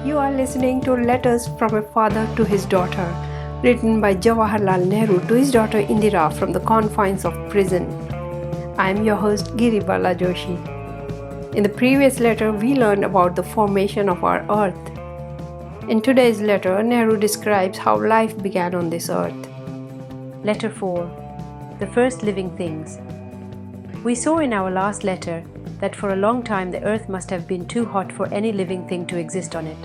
You are listening to Letters from a Father to His Daughter, written by Jawaharlal Nehru to his daughter Indira from the confines of prison. I am your host Giri Bala Joshi. In the previous letter, we learned about the formation of our earth. In today's letter, Nehru describes how life began on this earth. Letter 4. The First Living Things. We saw in our last letter that for a long time the earth must have been too hot for any living thing to exist on it.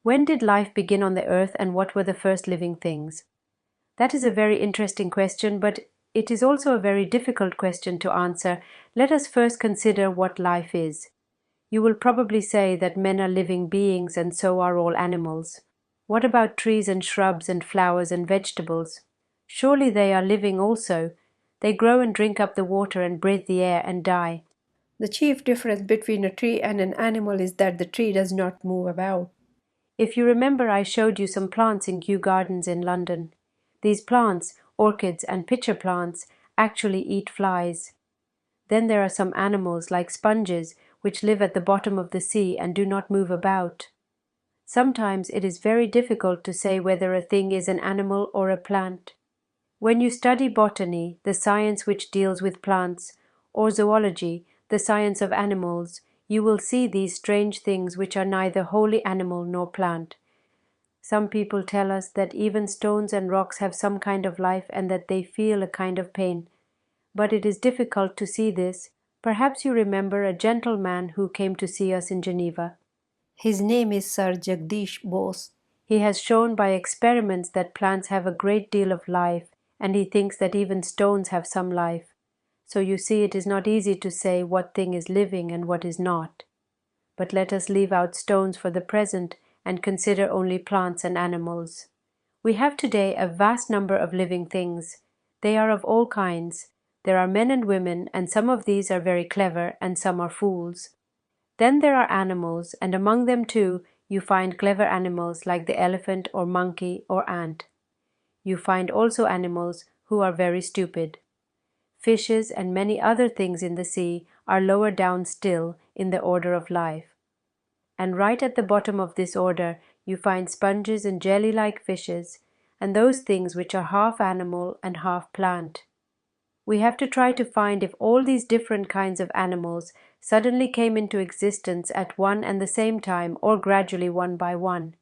When did life begin on the earth, and what were the first living things? That is a very interesting question, but it is also a very difficult question to answer. Let us first consider what life is. You will probably say that men are living beings and so are all animals. What about trees and shrubs and flowers and vegetables? Surely they are living also. They grow and drink up the water and breathe the air and die. The chief difference between a tree and an animal is that the tree does not move about. If you remember, I showed you some plants in Kew Gardens in London. These plants, orchids and pitcher plants, actually eat flies. Then there are some animals like sponges which live at the bottom of the sea and do not move about. Sometimes it is very difficult to say whether a thing is an animal or a plant. When you study botany, the science which deals with plants, or zoology, the science of animals, you will see these strange things which are neither wholly animal nor plant. Some people tell us that even stones and rocks have some kind of life and that they feel a kind of pain. But it is difficult to see this. Perhaps you remember a gentleman who came to see us in Geneva. His name is Sir Jagdish Bose. He has shown by experiments that plants have a great deal of life, and he thinks that even stones have some life. So you see, it is not easy to say what thing is living and what is not. But let us leave out stones for the present and consider only plants and animals. We have today a vast number of living things. They are of all kinds. There are men and women, and some of these are very clever, and some are fools. Then there are animals, and among them too you find clever animals like the elephant or monkey or ant. You find also animals who are very stupid. Fishes and many other things in the sea are lower down still in the order of life. And right at the bottom of this order you find sponges and jelly-like fishes, and those things which are half animal and half plant. We have to try to find if all these different kinds of animals suddenly came into existence at one and the same time, or gradually one by one.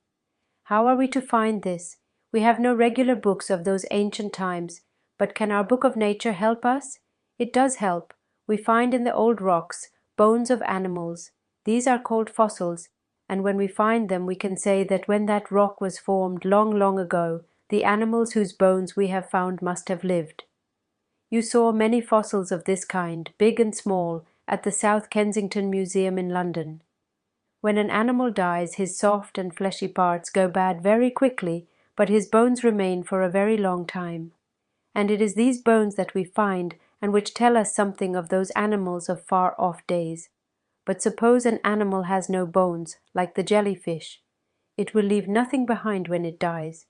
How are we to find this? We have no regular books of those ancient times, but can our book of nature help us? It does help. We find in the old rocks bones of animals. These are called fossils, and when we find them we can say that when that rock was formed long, long ago, the animals whose bones we have found must have lived. You saw many fossils of this kind, big and small, at the South Kensington Museum in London. When an animal dies, his soft and fleshy parts go bad very quickly, but his bones remain for a very long time. And it is these bones that we find and which tell us something of those animals of far-off days. But suppose an animal has no bones, like the jellyfish. It will leave nothing behind when it dies.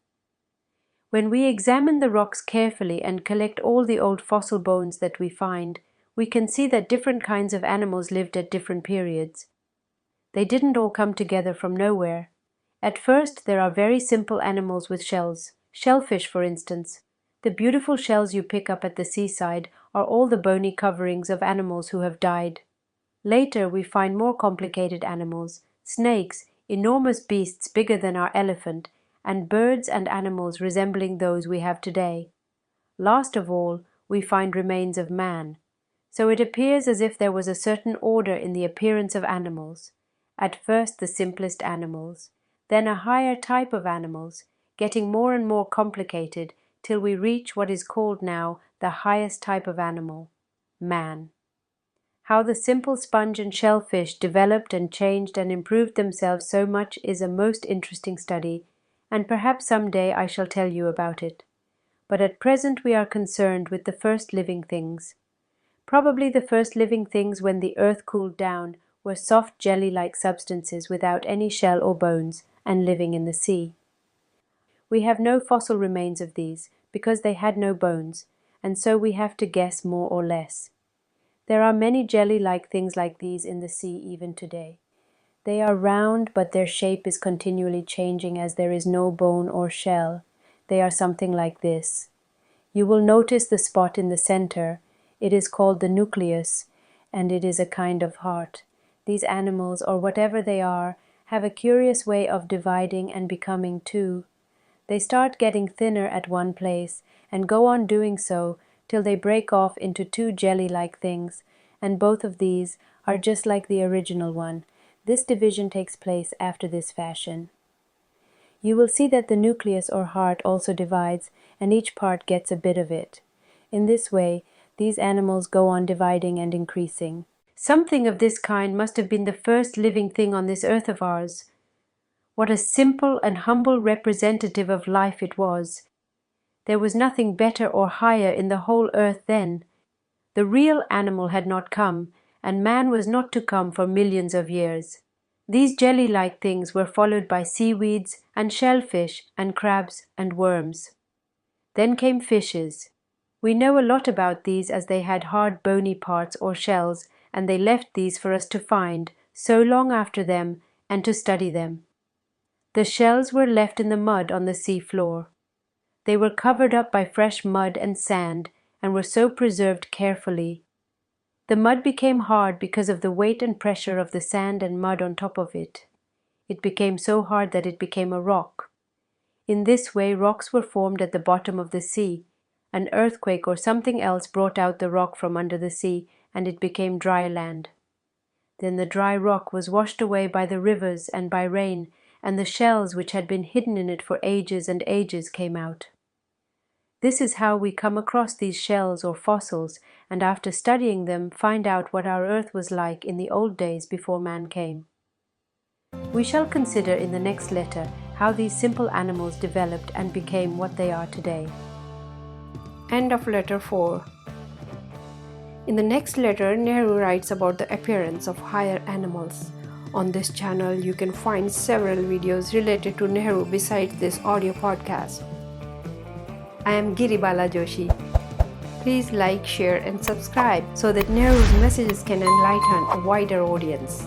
When we examine the rocks carefully and collect all the old fossil bones that we find, we can see that different kinds of animals lived at different periods. They didn't all come together from nowhere. At first there are very simple animals with shells, shellfish for instance. The beautiful shells you pick up at the seaside are all the bony coverings of animals who have died. Later we find more complicated animals, snakes, enormous beasts bigger than our elephant, and birds and animals resembling those we have today. Last of all, we find remains of man. So it appears as if there was a certain order in the appearance of animals. At first the simplest animals, then a higher type of animals, getting more and more complicated till we reach what is called now the highest type of animal, man. How the simple sponge and shellfish developed and changed and improved themselves so much is a most interesting study, and perhaps some day I shall tell you about it. But at present we are concerned with the first living things. Probably the first living things when the earth cooled down were soft jelly-like substances without any shell or bones and living in the sea. We have no fossil remains of these because they had no bones, and so we have to guess more or less. There are many jelly-like things like these in the sea even today. They are round, but their shape is continually changing as there is no bone or shell. They are something like this. You will notice the spot in the center. It is called the nucleus, and it is a kind of heart. These animals, or whatever they are, have a curious way of dividing and becoming two. They start getting thinner at one place, and go on doing so till they break off into two jelly-like things, and both of these are just like the original one. This division takes place after this fashion. You will see that the nucleus or heart also divides, and each part gets a bit of it. In this way, these animals go on dividing and increasing. Something of this kind must have been the first living thing on this earth of ours. What a simple and humble representative of life it was. There was nothing better or higher in the whole earth then. The real animal had not come, and man was not to come for millions of years. These jelly-like things were followed by seaweeds and shellfish and crabs and worms. Then came fishes. We know a lot about these as they had hard bony parts or shells, and they left these for us to find so long after them and to study them. The shells were left in the mud on the sea floor. They were covered up by fresh mud and sand and were so preserved carefully. The mud became hard because of the weight and pressure of the sand and mud on top of it. It became so hard that it became a rock. In this way, rocks were formed at the bottom of the sea. An earthquake or something else brought out the rock from under the sea, and it became dry land. Then the dry rock was washed away by the rivers and by rain, and the shells which had been hidden in it for ages and ages came out. This is how we come across these shells or fossils, and after studying them find out what our earth was like in the old days before man came. We shall consider in the next letter how these simple animals developed and became what they are today. End of letter 4. In the next letter, Nehru writes about the appearance of higher animals. On this channel, you can find several videos related to Nehru besides this audio podcast. I am Giribala Joshi. Please like, share and subscribe so that Nehru's messages can enlighten a wider audience.